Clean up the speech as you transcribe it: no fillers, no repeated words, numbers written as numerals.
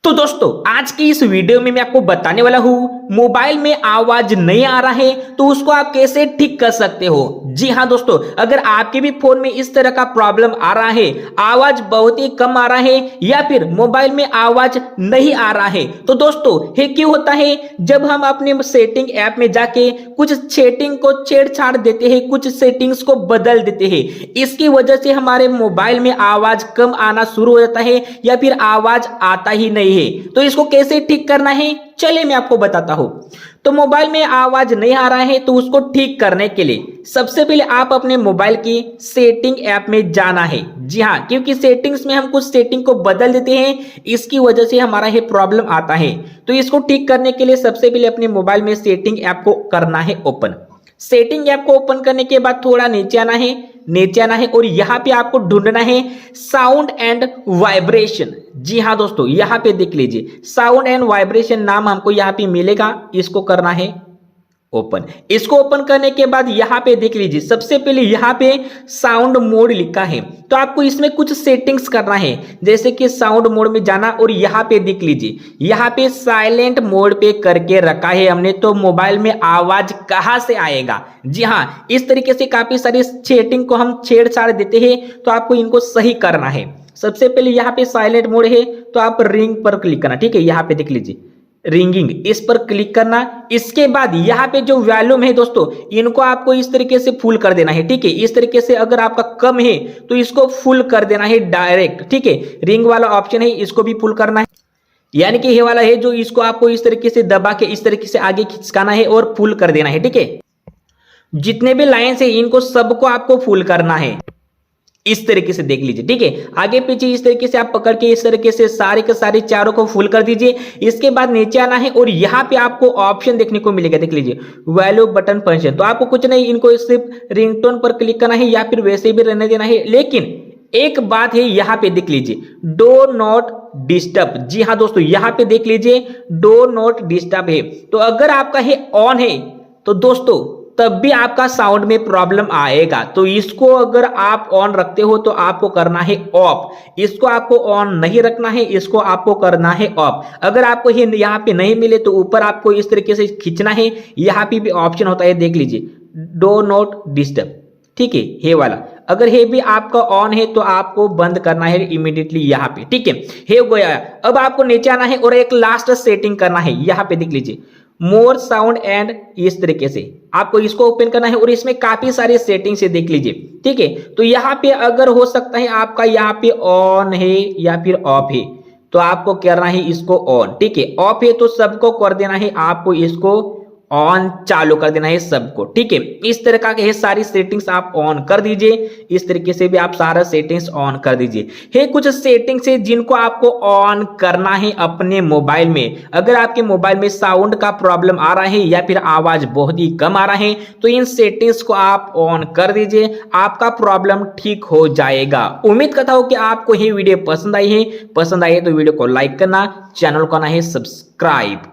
तो दोस्तों आज की इस वीडियो में मैं आपको बताने वाला हूँ मोबाइल में आवाज नहीं आ रहा है तो उसको आप कैसे ठीक कर सकते हो। जी हाँ दोस्तों, अगर आपके भी फोन में इस तरह का प्रॉब्लम आ रहा है, आवाज बहुत ही कम आ रहा है या फिर मोबाइल में आवाज नहीं आ रहा है, तो दोस्तों ये क्यों होता है? जब हम अपने सेटिंग ऐप में जाके कुछ सेटिंग को छेड़छाड़ देते हैं, कुछ सेटिंग्स को बदल देते हैं, इसकी वजह से हमारे मोबाइल में आवाज कम आना शुरू हो जाता है या फिर आवाज आता ही नहीं है। तो इसको कैसे ठीक करना है चलिए मैं आपको बताता हूं। तो मोबाइल में आवाज नहीं आ रहा है तो उसको ठीक करने के लिए सबसे पहले आप अपने मोबाइल की सेटिंग ऐप में जाना है। जी हाँ, क्योंकि सेटिंग्स में हम कुछ सेटिंग को बदल देते हैं, इसकी वजह से हमारा ये प्रॉब्लम आता है। तो इसको ठीक करने के लिए सबसे पहले अपने मोबाइल में सेटिंग ऐप को करना है ओपन। सेटिंग ऐप को ओपन करने के बाद थोड़ा नीचे आना है और यहाँ पे आपको ढूंढना है साउंड एंड वाइब्रेशन। जी हाँ दोस्तों, यहाँ पे देख लीजिए साउंड एंड वाइब्रेशन नाम हमको यहाँ पे मिलेगा, इसको करना है ओपन। इसको ओपन करने के बाद यहाँ पे देख लीजिए सबसे पहले यहाँ पे साउंड मोड लिखा है, तो आपको इसमें कुछ सेटिंग्स करना है। जैसे कि साउंड मोड में जाना और यहाँ पे देख लीजिए यहाँ पे साइलेंट मोड पे करके रखा है हमने, तो मोबाइल में आवाज कहाँ से आएगा। जी हाँ, इस तरीके से काफी सारी सेटिंग को हम छेड़छाड़ देते हैं, तो आपको इनको सही करना है। सबसे पहले यहाँ पे साइलेंट मोड है तो आप रिंग पर क्लिक करना, ठीक है। यहाँ पे देख लीजिए रिंगिंग, इस पर क्लिक करना। इसके बाद यहाँ पे जो वॉल्यूम है दोस्तों, इनको आपको इस तरीके से फुल कर देना है, ठीक है। इस तरीके से अगर आपका कम है तो इसको फुल कर देना है डायरेक्ट, ठीक है। रिंग वाला ऑप्शन है, इसको भी फुल करना है, यानी कि ये वाला है जो इसको आपको इस तरीके से दबा के इस तरीके से आगे खिसकाना है और फुल कर देना है, ठीक है। जितने भी लाइन्स है इनको सबको आपको फुल करना है, इस तरीके से देख लीजिए, ठीक है। आगे पीछे इस तरीके से आप पकड़ के इस तरीके से सारे के सारे चारों को फुल कर दीजिए। इसके बाद नीचे आना है और यहाँ पे आपको ऑप्शन देखने को मिलेगा, देख लीजिए वैल्यू बटन फंक्शन। तो आपको कुछ नहीं, इनको सिर्फ रिंगटोन पर क्लिक करना है या फिर वैसे भी रहने देना है। लेकिन एक बात है, यहाँ पे देख लीजिए डो नॉट डिस्टर्ब। जी हाँ दोस्तों, यहाँ पे देख लीजिए डो नॉट डिस्टर्ब है, तो अगर आपका ये ऑन है तो दोस्तों तब भी आपका साउंड में प्रॉब्लम आएगा। तो इसको अगर आप ऑन रखते हो तो आपको करना है ऑफ, इसको आपको ऑन नहीं रखना है, इसको आपको करना है ऑफ। अगर आपको ये यहाँ पे नहीं मिले तो ऊपर आपको इस तरीके से खींचना है, यहाँ पे भी ऑप्शन होता है, देख लीजिए डो नॉट डिस्टर्ब, ठीक है। ये वाला अगर ये भी आपका ऑन है तो आपको बंद करना है इमीडिएटली यहाँ पे, ठीक है। ये गया। अब आपको नीचे आना है और एक लास्ट सेटिंग करना है, यहाँ पे देख लीजिए मोर साउंड एंड, इस तरीके से आपको इसको ओपन करना है और इसमें काफी सारे सेटिंग्स है, देख लीजिए, ठीक है। तो यहाँ पे अगर हो सकता है आपका यहाँ पे ऑन है या फिर ऑफ है, तो आपको करना है इसको ऑन, ठीक है। ऑफ है तो सबको कर देना है, आपको इसको ऑन चालू कर देना है सबको, ठीक है। इस तरह का ये सारी सेटिंग्स आप ऑन कर दीजिए, इस तरीके से भी आप सारा सेटिंग्स ऑन कर दीजिए। ये कुछ सेटिंग्स है जिनको आपको ऑन करना है अपने मोबाइल में। अगर आपके मोबाइल में साउंड का प्रॉब्लम आ रहा है या फिर आवाज बहुत ही कम आ रहा है तो इन सेटिंग्स को आप ऑन कर दीजिए, आपका प्रॉब्लम ठीक हो जाएगा। उम्मीद करता हूं कि आपको ये वीडियो पसंद आई है तो वीडियो को लाइक करना, चैनल को करना है सब्सक्राइब।